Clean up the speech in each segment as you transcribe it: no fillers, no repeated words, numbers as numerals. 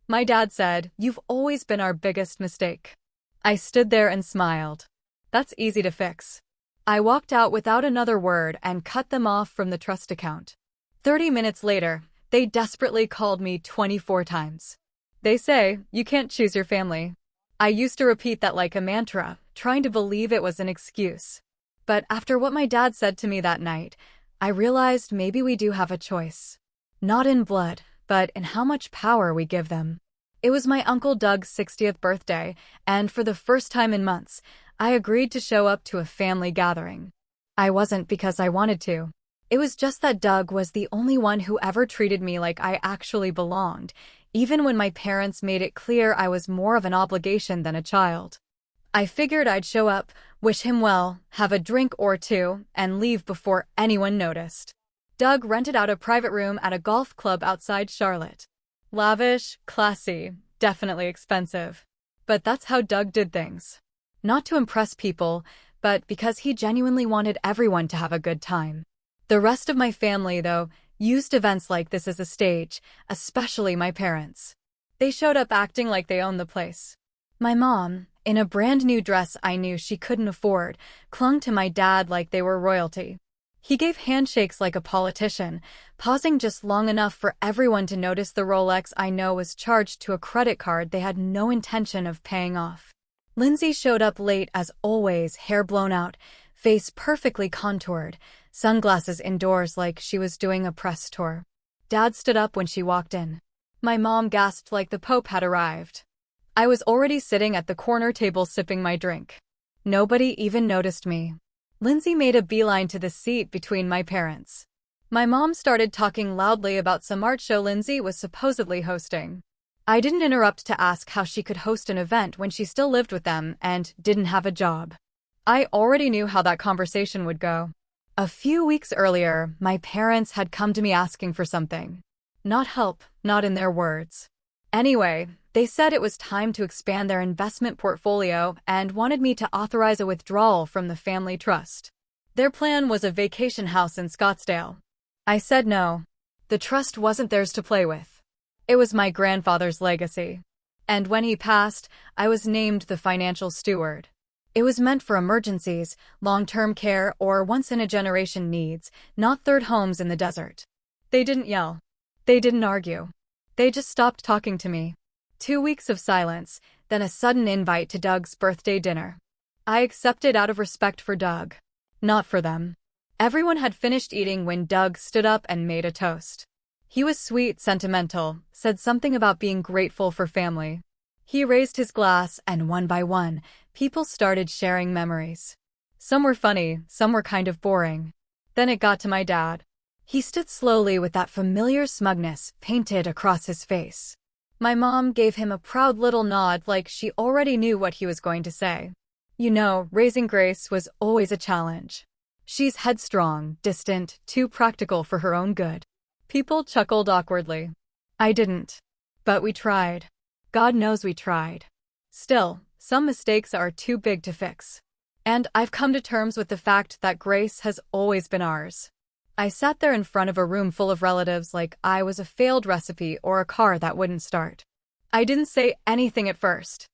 My dad said, "You've always been our biggest mistake." I stood there and smiled. That's easy to fix. I walked out without another word and cut them off from the trust account. 30 minutes later, they desperately called me 24 times. They say, "You can't choose your family." I used to repeat that like a mantra, trying to believe it was an excuse. But after what my dad said to me that night, I realized maybe we do have a choice. Not in blood, but in how much power we give them. It was my Uncle Doug's 60th birthday, and for the first time in months, I agreed to show up to a family gathering. I wasn't because I wanted to. It was just that Doug was the only one who ever treated me like I actually belonged, even when my parents made it clear I was more of an obligation than a child. I figured I'd show up, wish him well, have a drink or two, and leave before anyone noticed. Doug rented out a private room at a golf club outside Charlotte. Lavish, classy, definitely expensive. But that's how Doug did things. Not to impress people, but because he genuinely wanted everyone to have a good time. The rest of my family, though, used events like this as a stage, especially my parents. They showed up acting like they owned the place. My mom, in a brand new dress I knew she couldn't afford, clung to my dad like they were royalty. He gave handshakes like a politician, pausing just long enough for everyone to notice the Rolex I know was charged to a credit card they had no intention of paying off. Lindsay showed up late as always, hair blown out, face perfectly contoured, sunglasses indoors like she was doing a press tour. Dad stood up when she walked in. My mom gasped like the Pope had arrived. I was already sitting at the corner table sipping my drink. Nobody even noticed me. Lindsay made a beeline to the seat between my parents. My mom started talking loudly about some art show Lindsay was supposedly hosting. I didn't interrupt to ask how she could host an event when she still lived with them and didn't have a job. I already knew how that conversation would go. A few weeks earlier, my parents had come to me asking for something. Not help, not in their words. Anyway, they said it was time to expand their investment portfolio and wanted me to authorize a withdrawal from the family trust. Their plan was a vacation house in Scottsdale. I said no. The trust wasn't theirs to play with. It was my grandfather's legacy. And when he passed, I was named the financial steward. It was meant for emergencies, long-term care, or once-in-a-generation needs, not third homes in the desert. They didn't yell. They didn't argue. They just stopped talking to me. 2 weeks of silence, then a sudden invite to Doug's birthday dinner. I accepted out of respect for Doug. Not for them. Everyone had finished eating when Doug stood up and made a toast. He was sweet, sentimental, said something about being grateful for family. He raised his glass, and one by one, people started sharing memories. Some were funny, some were kind of boring. Then it got to my dad. He stood slowly with that familiar smugness painted across his face. My mom gave him a proud little nod like she already knew what he was going to say. You know, raising Grace was always a challenge. She's headstrong, distant, too practical for her own good. People chuckled awkwardly. I didn't. But we tried. God knows we tried. Still, some mistakes are too big to fix. And I've come to terms with the fact that Grace has always been ours. I sat there in front of a room full of relatives like I was a failed recipe or a car that wouldn't start. I didn't say anything at first.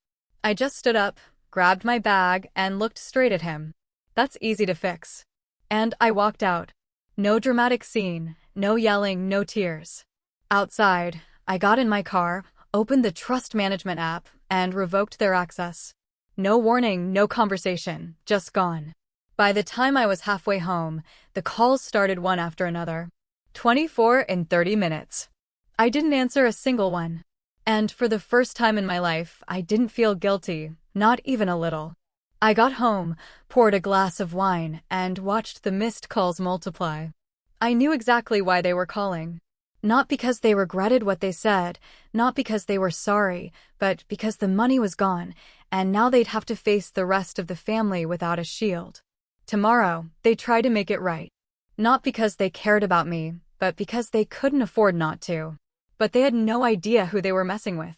I just stood up, grabbed my bag, and looked straight at him. That's easy to fix. And I walked out. No dramatic scene, no yelling, no tears. Outside, I got in my car, opened the trust management app, and revoked their access. No warning, no conversation, just gone. By the time I was halfway home, the calls started one after another. 24 in 30 minutes. I didn't answer a single one. And for the first time in my life, I didn't feel guilty, not even a little. I got home, poured a glass of wine, and watched the missed calls multiply. I knew exactly why they were calling. Not because they regretted what they said, not because they were sorry, but because the money was gone, and now they'd have to face the rest of the family without a shield. Tomorrow, they tried to make it right. Not because they cared about me, but because they couldn't afford not to. But they had no idea who they were messing with.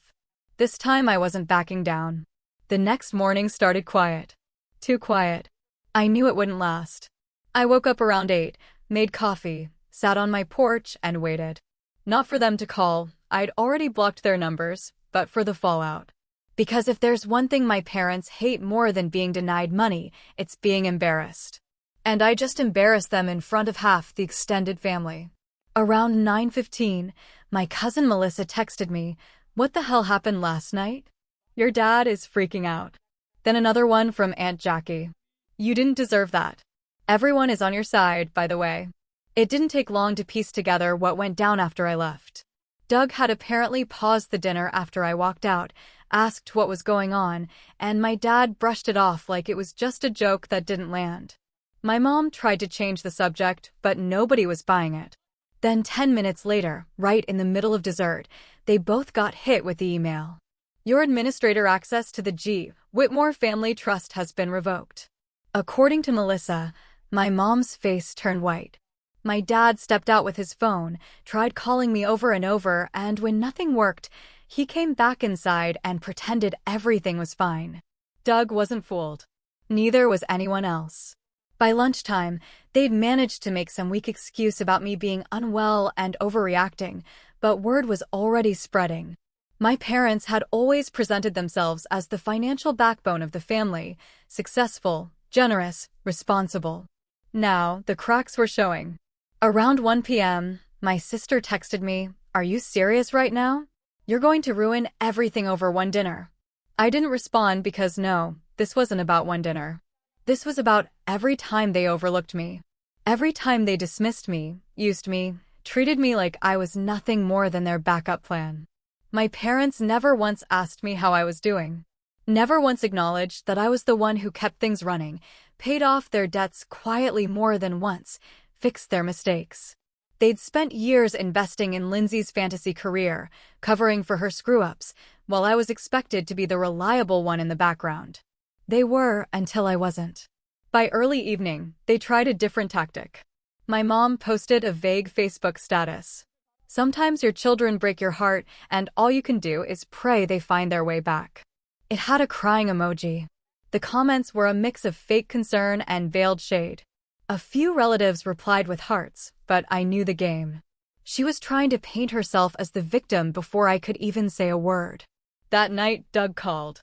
This time I wasn't backing down. The next morning started quiet. Too quiet. I knew it wouldn't last. I woke up around 8, made coffee, sat on my porch, and waited. Not for them to call. I'd already blocked their numbers, but for the fallout. Because if there's one thing my parents hate more than being denied money, it's being embarrassed. And I just embarrassed them in front of half the extended family. Around 9:15, my cousin Melissa texted me, "What the hell happened last night? Your dad is freaking out." Then another one from Aunt Jackie. "You didn't deserve that. Everyone is on your side, by the way." It didn't take long to piece together what went down after I left. Doug had apparently paused the dinner after I walked out, asked what was going on, and my dad brushed it off like it was just a joke that didn't land. My mom tried to change the subject, but nobody was buying it. Then 10 minutes later, right in the middle of dessert, they both got hit with the email. "Your administrator access to the G. Whitmore Family Trust has been revoked." According to Melissa, my mom's face turned white. My dad stepped out with his phone, tried calling me over and over, and when nothing worked, he came back inside and pretended everything was fine. Doug wasn't fooled. Neither was anyone else. By lunchtime, they'd managed to make some weak excuse about me being unwell and overreacting, but word was already spreading. My parents had always presented themselves as the financial backbone of the family, successful, generous, responsible. Now, the cracks were showing. Around 1 p.m., my sister texted me, "Are you serious right now? You're going to ruin everything over one dinner." I didn't respond because no, this wasn't about one dinner. This was about every time they overlooked me. Every time they dismissed me, used me, treated me like I was nothing more than their backup plan. My parents never once asked me how I was doing. Never once acknowledged that I was the one who kept things running, paid off their debts quietly more than once, fixed their mistakes. They'd spent years investing in Lindsay's fantasy career, covering for her screw-ups, while I was expected to be the reliable one in the background. They were until I wasn't. By early evening, they tried a different tactic. My mom posted a vague Facebook status. "Sometimes your children break your heart, and all you can do is pray they find their way back." It had a crying emoji. The comments were a mix of fake concern and veiled shade. A few relatives replied with hearts, but I knew the game. She was trying to paint herself as the victim before I could even say a word. That night, Doug called.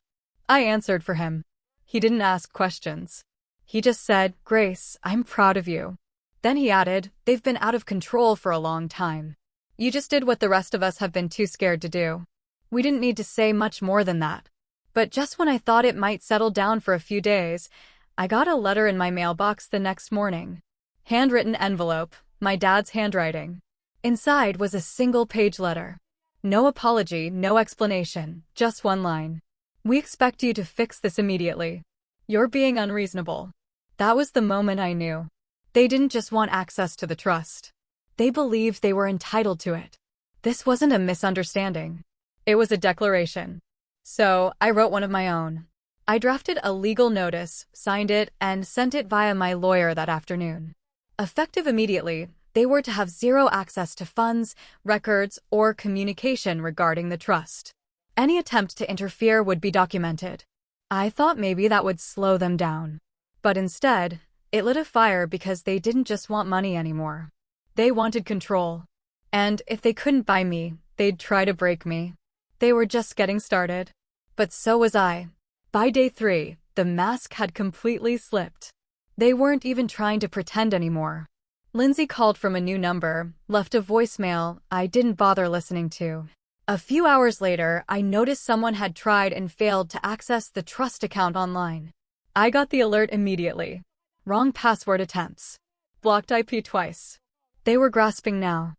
I answered for him. He didn't ask questions. He just said, "Grace, I'm proud of you." Then he added, "They've been out of control for a long time. You just did what the rest of us have been too scared to do." We didn't need to say much more than that. But just when I thought it might settle down for a few days, I got a letter in my mailbox the next morning. Handwritten envelope, my dad's handwriting. Inside was a single-page letter. No apology, no explanation, just one line. "We expect you to fix this immediately. You're being unreasonable." That was the moment I knew. They didn't just want access to the trust. They believed they were entitled to it. This wasn't a misunderstanding. It was a declaration. So, I wrote one of my own. I drafted a legal notice, signed it, and sent it via my lawyer that afternoon. Effective immediately, they were to have zero access to funds, records, or communication regarding the trust. Any attempt to interfere would be documented. I thought maybe that would slow them down. But instead, it lit a fire because they didn't just want money anymore. They wanted control. And if they couldn't buy me, they'd try to break me. They were just getting started. But so was I. By day 3, the mask had completely slipped. They weren't even trying to pretend anymore. Lindsay called from a new number, left a voicemail I didn't bother listening to. A few hours later, I noticed someone had tried and failed to access the trust account online. I got the alert immediately. Wrong password attempts. Blocked IP twice. They were grasping now.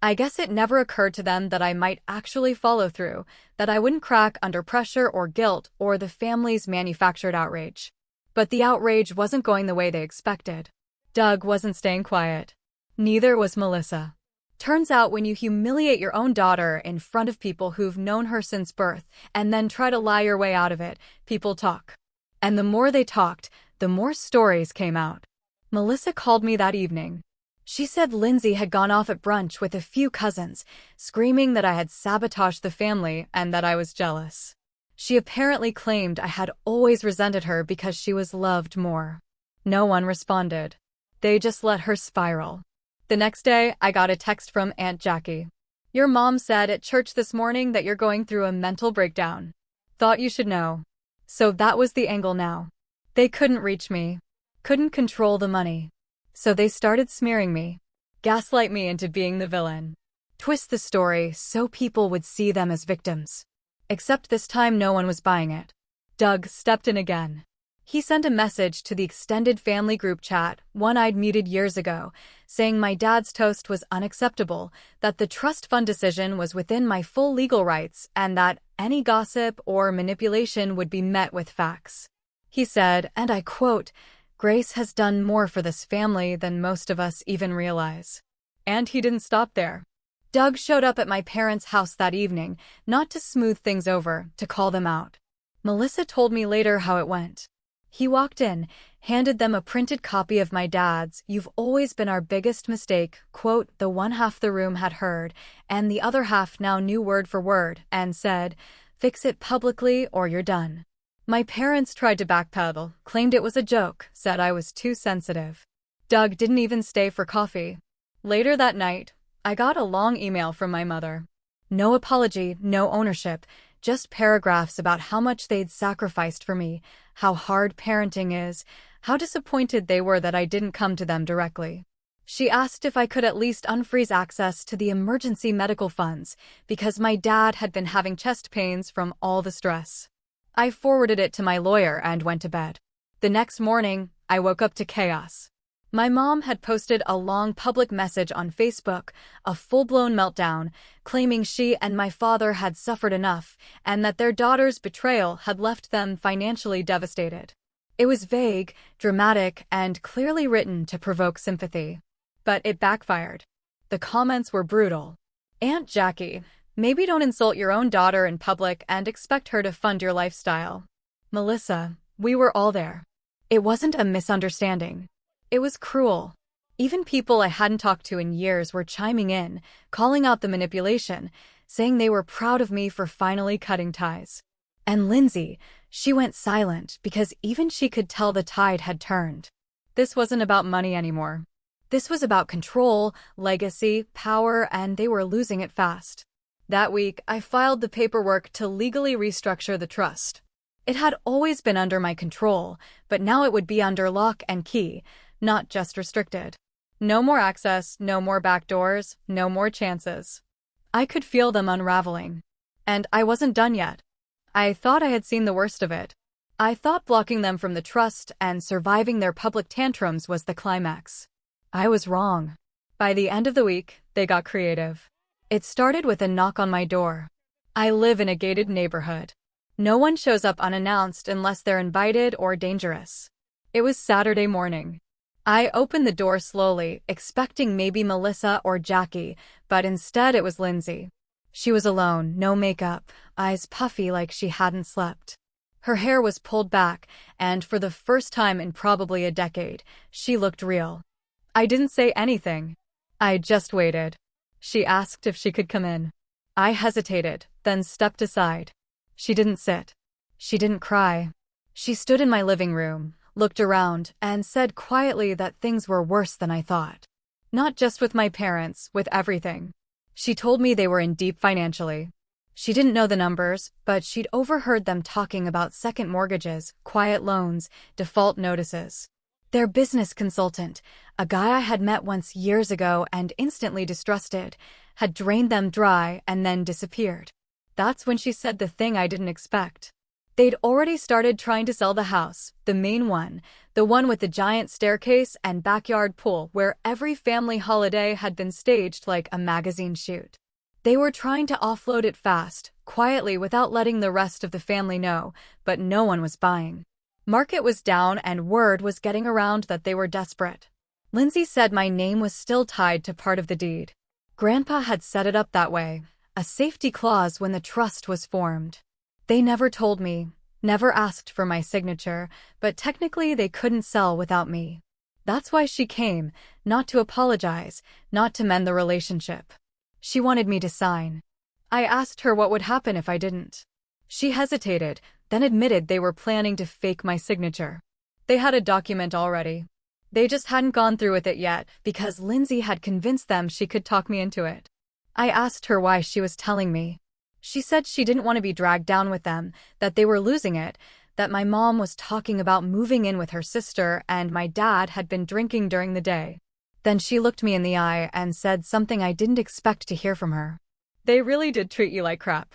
I guess it never occurred to them that I might actually follow through, that I wouldn't crack under pressure or guilt or the family's manufactured outrage. But the outrage wasn't going the way they expected. Doug wasn't staying quiet. Neither was Melissa. Turns out when you humiliate your own daughter in front of people who've known her since birth and then try to lie your way out of it, people talk. And the more they talked, the more stories came out. Melissa called me that evening. She said Lindsay had gone off at brunch with a few cousins, screaming that I had sabotaged the family and that I was jealous. She apparently claimed I had always resented her because she was loved more. No one responded. They just let her spiral. The next day, I got a text from Aunt Jackie. Your mom said at church this morning that you're going through a mental breakdown. Thought you should know. So that was the angle now. They couldn't reach me. Couldn't control the money. So they started smearing me. Gaslight me into being the villain. Twist the story so people would see them as victims. Except this time no one was buying it. Doug stepped in again. He sent a message to the extended family group chat, one I'd muted years ago, saying my dad's toast was unacceptable, that the trust fund decision was within my full legal rights, and that any gossip or manipulation would be met with facts. He said, and I quote, "Grace has done more for this family than most of us even realize." And he didn't stop there. Doug showed up at my parents' house that evening, not to smooth things over, to call them out. Melissa told me later how it went. He walked in, handed them a printed copy of my dad's "You've always been our biggest mistake" quote the one half the room had heard, and the other half now knew word for word, and said, "Fix it publicly or you're done." My parents tried to backpedal, claimed it was a joke, said I was too sensitive. Doug didn't even stay for coffee. Later that night, I got a long email from my mother. No apology, no ownership, just paragraphs about how much they'd sacrificed for me, how hard parenting is, how disappointed they were that I didn't come to them directly. She asked if I could at least unfreeze access to the emergency medical funds, because my dad had been having chest pains from all the stress. I forwarded it to my lawyer and went to bed. The next morning, I woke up to chaos. My mom had posted a long public message on Facebook, a full-blown meltdown, claiming she and my father had suffered enough and that their daughter's betrayal had left them financially devastated. It was vague, dramatic, and clearly written to provoke sympathy. But it backfired. The comments were brutal. "Aunt Jackie, maybe don't insult your own daughter in public and expect her to fund your lifestyle." "Melissa, we were all there. It wasn't a misunderstanding. It was cruel." Even people I hadn't talked to in years were chiming in, calling out the manipulation, saying they were proud of me for finally cutting ties. And Lindsay, she went silent because even she could tell the tide had turned. This wasn't about money anymore. This was about control, legacy, power, and they were losing it fast. That week, I filed the paperwork to legally restructure the trust. It had always been under my control, but now it would be under lock and key, not just restricted. No more access, no more backdoors, no more chances. I could feel them unraveling. And I wasn't done yet. I thought I had seen the worst of it. I thought blocking them from the trust and surviving their public tantrums was the climax. I was wrong. By the end of the week, they got creative. It started with a knock on my door. I live in a gated neighborhood. No one shows up unannounced unless they're invited or dangerous. It was Saturday morning. I opened the door slowly, expecting maybe Melissa or Jackie, but instead it was Lindsay. She was alone, no makeup, eyes puffy like she hadn't slept. Her hair was pulled back, and for the first time in probably a decade, she looked real. I didn't say anything. I just waited. She asked if she could come in. I hesitated, then stepped aside. She didn't sit. She didn't cry. She stood in my living room, looked around, and said quietly that things were worse than I thought. Not just with my parents, with everything. She told me they were in deep financially. She didn't know the numbers, but she'd overheard them talking about second mortgages, quiet loans, default notices. Their business consultant, a guy I had met once years ago and instantly distrusted, had drained them dry and then disappeared. That's when she said the thing I didn't expect. They'd already started trying to sell the house, the main one, the one with the giant staircase and backyard pool where every family holiday had been staged like a magazine shoot. They were trying to offload it fast, quietly without letting the rest of the family know, but no one was buying. Market was down and word was getting around that they were desperate. Lindsay said my name was still tied to part of the deed. Grandpa had set it up that way, a safety clause when the trust was formed. They never told me, never asked for my signature, but technically they couldn't sell without me. That's why she came, not to apologize, not to mend the relationship. She wanted me to sign. I asked her what would happen if I didn't. She hesitated, then admitted they were planning to fake my signature. They had a document already. They just hadn't gone through with it yet because Lindsay had convinced them she could talk me into it. I asked her why she was telling me. She said she didn't want to be dragged down with them, that they were losing it, that my mom was talking about moving in with her sister and my dad had been drinking during the day. Then she looked me in the eye and said something I didn't expect to hear from her. They really did treat you like crap.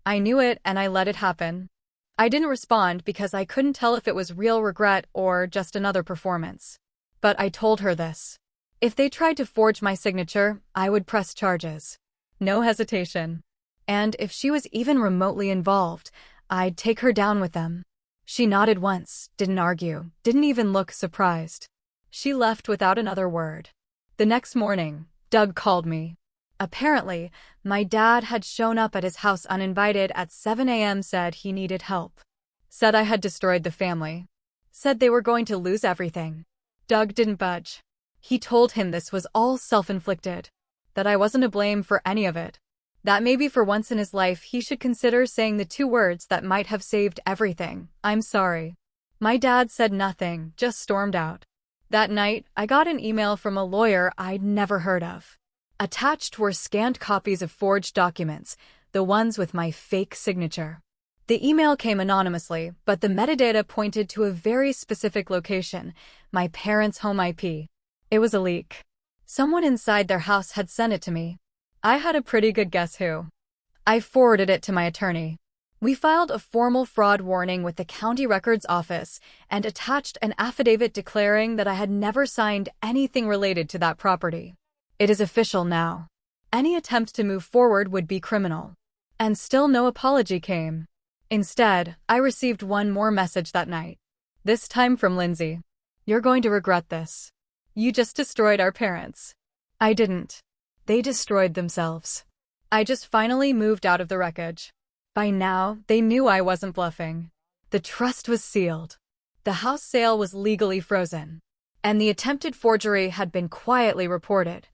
I knew it and I let it happen. I didn't respond because I couldn't tell if it was real regret or just another performance. But I told her this. If they tried to forge my signature, I would press charges. No hesitation. And if she was even remotely involved, I'd take her down with them. She nodded once, didn't argue, didn't even look surprised. She left without another word. The next morning, Doug called me. Apparently, my dad had shown up at his house uninvited at 7 a.m., said he needed help. Said I had destroyed the family. Said they were going to lose everything. Doug didn't budge. He told him this was all self-inflicted. That I wasn't to blame for any of it. That maybe for once in his life he should consider saying the two words that might have saved everything: I'm sorry. My dad said nothing, just stormed out. That night, I got an email from a lawyer I'd never heard of. Attached were scanned copies of forged documents, the ones with my fake signature. The email came anonymously, but the metadata pointed to a very specific location, my parents' home IP. It was a leak. Someone inside their house had sent it to me. I had a pretty good guess who. I forwarded it to my attorney. We filed a formal fraud warning with the county records office and attached an affidavit declaring that I had never signed anything related to that property. It is official now. Any attempt to move forward would be criminal. And still no apology came. Instead, I received one more message that night. This time from Lindsay. You're going to regret this. You just destroyed our parents. I didn't. They destroyed themselves. I just finally moved out of the wreckage. By now, they knew I wasn't bluffing. The trust was sealed. The house sale was legally frozen. And the attempted forgery had been quietly reported.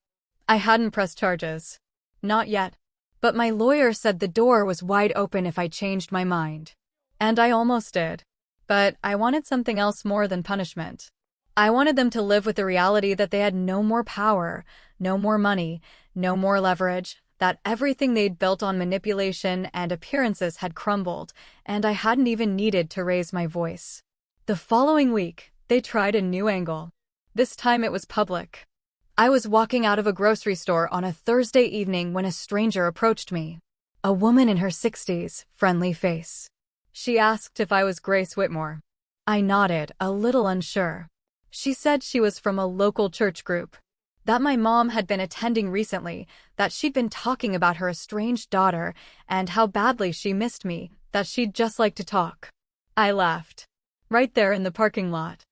I hadn't pressed charges. Not yet. But my lawyer said the door was wide open if I changed my mind. And I almost did. But I wanted something else more than punishment. I wanted them to live with the reality that they had no more power, no more money, no more leverage, that everything they'd built on manipulation and appearances had crumbled, and I hadn't even needed to raise my voice. The following week, they tried a new angle. This time it was public. I was walking out of a grocery store on a Thursday evening when a stranger approached me. A woman in her 60s, friendly face. She asked if I was Grace Whitmore. I nodded, a little unsure. She said she was from a local church group. That my mom had been attending recently, that she'd been talking about her estranged daughter, and how badly she missed me, that she'd just like to talk. I laughed. Right there in the parking lot.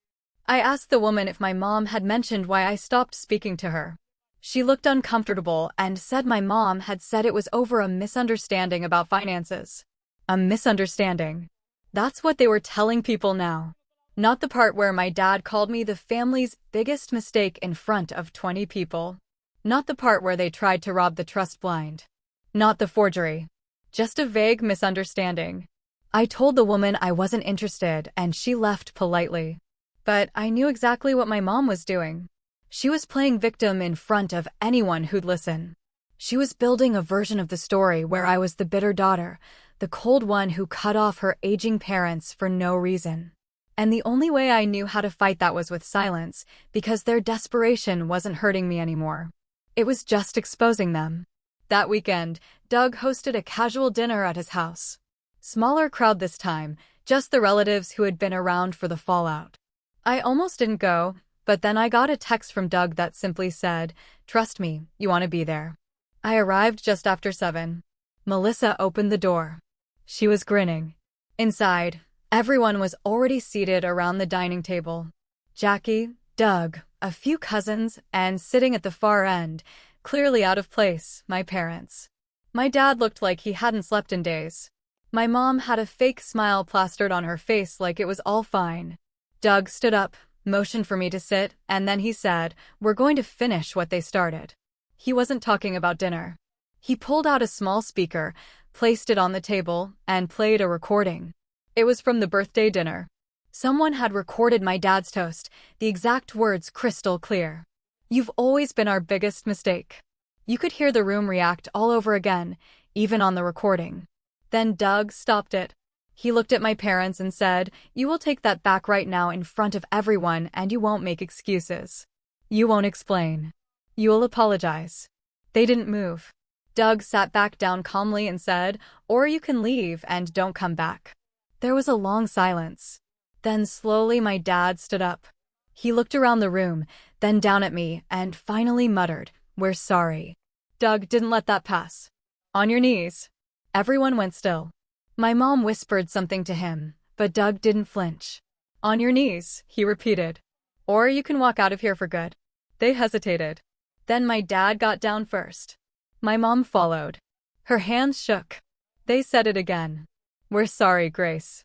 I asked the woman if my mom had mentioned why I stopped speaking to her. She looked uncomfortable and said my mom had said it was over a misunderstanding about finances. A misunderstanding. That's what they were telling people now. Not the part where my dad called me the family's biggest mistake in front of 20 people. Not the part where they tried to rob the trust blind. Not the forgery. Just a vague misunderstanding. I told the woman I wasn't interested and she left politely. But I knew exactly what my mom was doing. She was playing victim in front of anyone who'd listen. She was building a version of the story where I was the bitter daughter, the cold one who cut off her aging parents for no reason. And the only way I knew how to fight that was with silence, because their desperation wasn't hurting me anymore. It was just exposing them. That weekend, Doug hosted a casual dinner at his house. Smaller crowd this time, just the relatives who had been around for the fallout. I almost didn't go, but then I got a text from Doug that simply said, "Trust me, you want to be there." I arrived just after 7. Melissa opened the door. She was grinning. Inside, everyone was already seated around the dining table. Jackie, Doug, a few cousins, and sitting at the far end, clearly out of place, my parents. My dad looked like he hadn't slept in days. My mom had a fake smile plastered on her face like it was all fine. Doug stood up, motioned for me to sit, and then he said, "We're going to finish what they started." He wasn't talking about dinner. He pulled out a small speaker, placed it on the table, and played a recording. It was from the birthday dinner. Someone had recorded my dad's toast, the exact words crystal clear. "You've always been our biggest mistake. You could hear the room react all over again, even on the recording. Then Doug stopped it. He looked at my parents and said, "You will take that back right now in front of everyone and you won't make excuses. You won't explain. You will apologize." They didn't move. Doug sat back down calmly and said, "Or you can leave and don't come back." There was a long silence. Then slowly my dad stood up. He looked around the room, then down at me, and finally muttered, "We're sorry." Doug didn't let that pass. "On your knees." Everyone went still. My mom whispered something to him, but Doug didn't flinch. "On your knees," he repeated. "Or you can walk out of here for good." They hesitated. Then my dad got down first. My mom followed. Her hands shook. They said it again. "We're sorry, Grace."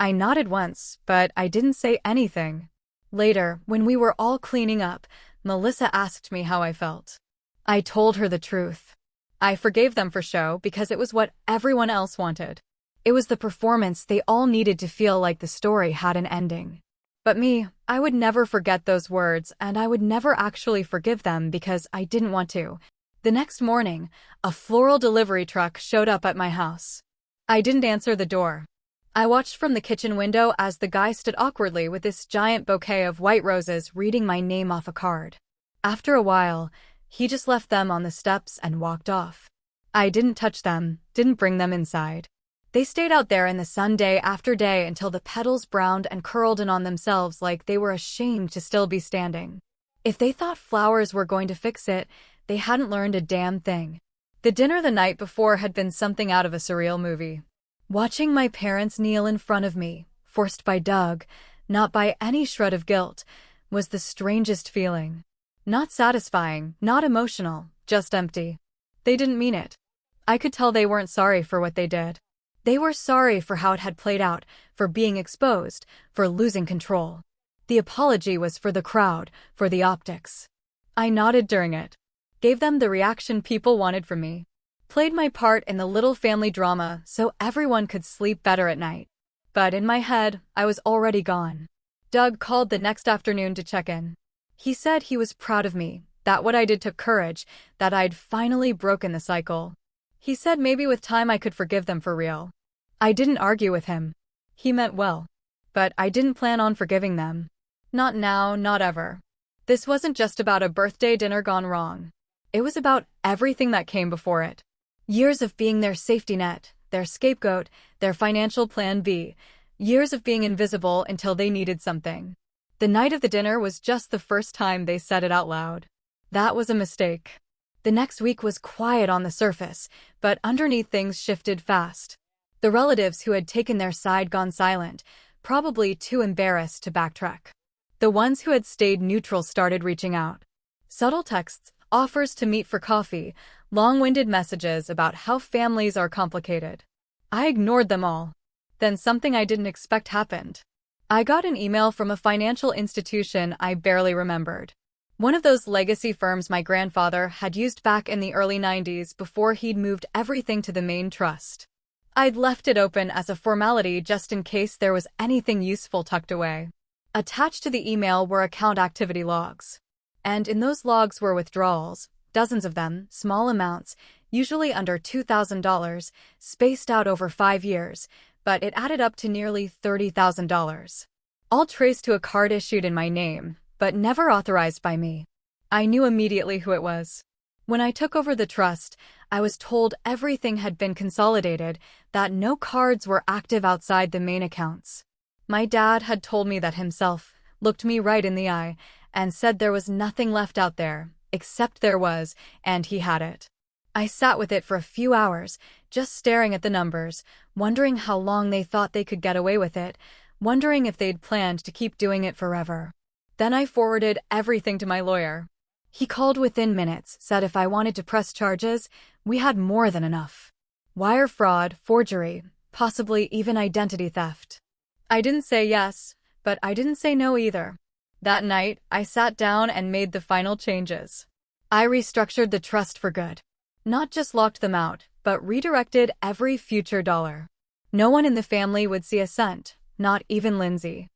I nodded once, but I didn't say anything. Later, when we were all cleaning up, Melissa asked me how I felt. I told her the truth. I forgave them for show because it was what everyone else wanted. It was the performance they all needed to feel like the story had an ending. But me, I would never forget those words, and I would never actually forgive them because I didn't want to. The next morning, a floral delivery truck showed up at my house. I didn't answer the door. I watched from the kitchen window as the guy stood awkwardly with this giant bouquet of white roses reading my name off a card. After a while, he just left them on the steps and walked off. I didn't touch them, didn't bring them inside. They stayed out there in the sun day after day until the petals browned and curled in on themselves like they were ashamed to still be standing. If they thought flowers were going to fix it, they hadn't learned a damn thing. The dinner the night before had been something out of a surreal movie. Watching my parents kneel in front of me, forced by Doug, not by any shred of guilt, was the strangest feeling. Not satisfying, not emotional, just empty. They didn't mean it. I could tell they weren't sorry for what they did. They were sorry for how it had played out, for being exposed, for losing control. The apology was for the crowd, for the optics. I nodded during it, gave them the reaction people wanted from me, played my part in the little family drama so everyone could sleep better at night. But in my head, I was already gone. Doug called the next afternoon to check in. He said he was proud of me, that what I did took courage, that I'd finally broken the cycle. He said maybe with time I could forgive them for real. I didn't argue with him. He meant well. But I didn't plan on forgiving them. Not now, not ever. This wasn't just about a birthday dinner gone wrong. It was about everything that came before it. Years of being their safety net, their scapegoat, their financial plan B. Years of being invisible until they needed something. The night of the dinner was just the first time they said it out loud. That was a mistake. The next week was quiet on the surface, but underneath things shifted fast. The relatives who had taken their side gone silent, probably too embarrassed to backtrack. The ones who had stayed neutral started reaching out. Subtle texts, offers to meet for coffee, long-winded messages about how families are complicated. I ignored them all. Then something I didn't expect happened. I got an email from a financial institution I barely remembered. One of those legacy firms my grandfather had used back in the early 90s before he'd moved everything to the main trust. I'd left it open as a formality just in case there was anything useful tucked away. Attached to the email were account activity logs. And in those logs were withdrawals, dozens of them, small amounts, usually under $2,000, spaced out over 5 years, but it added up to nearly $30,000. All traced to a card issued in my name, but never authorized by me. I knew immediately who it was. When I took over the trust, I was told everything had been consolidated, that no cards were active outside the main accounts. My dad had told me that himself, looked me right in the eye, and said there was nothing left out there, except there was, and he had it. I sat with it for a few hours, just staring at the numbers, wondering how long they thought they could get away with it, wondering if they'd planned to keep doing it forever. Then I forwarded everything to my lawyer. He called within minutes, said if I wanted to press charges, we had more than enough. Wire fraud, forgery, possibly even identity theft. I didn't say yes, but I didn't say no either. That night, I sat down and made the final changes. I restructured the trust for good. Not just locked them out, but redirected every future dollar. No one in the family would see a cent, not even Lindsay.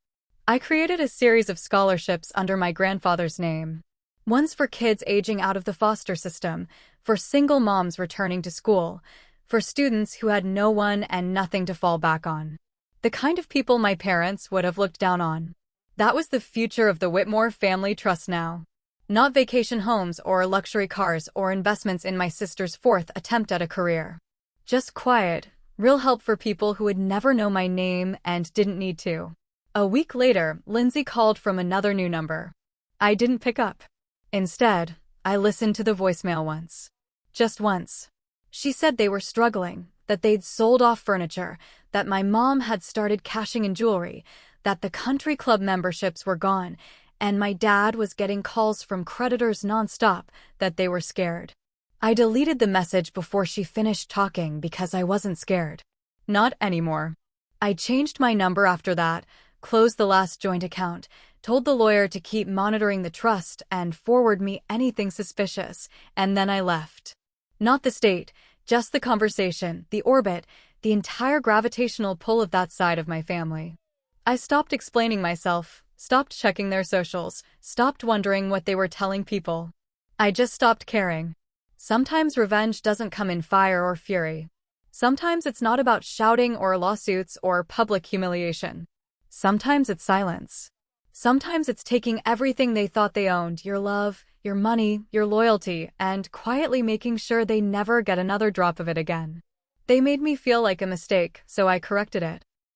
I created a series of scholarships under my grandfather's name. One's for kids aging out of the foster system, for single moms returning to school, for students who had no one and nothing to fall back on. The kind of people my parents would have looked down on. That was the future of the Whitmore Family Trust now. Not vacation homes or luxury cars or investments in my sister's fourth attempt at a career. Just quiet, real help for people who would never know my name and didn't need to. A week later, Lindsay called from another new number. I didn't pick up. Instead, I listened to the voicemail once. Just once. She said they were struggling, that they'd sold off furniture, that my mom had started cashing in jewelry, that the country club memberships were gone, and my dad was getting calls from creditors nonstop, that they were scared. I deleted the message before she finished talking because I wasn't scared. Not anymore. I changed my number after that, closed the last joint account, told the lawyer to keep monitoring the trust and forward me anything suspicious, and then I left. Not the state, just the conversation, the orbit, the entire gravitational pull of that side of my family. I stopped explaining myself, stopped checking their socials, stopped wondering what they were telling people. I just stopped caring. Sometimes revenge doesn't come in fire or fury. Sometimes it's not about shouting or lawsuits or public humiliation. Sometimes it's silence. Sometimes it's taking everything they thought they owned, your love, your money, your loyalty, and quietly making sure they never get another drop of it again. They made me feel like a mistake, so I corrected it.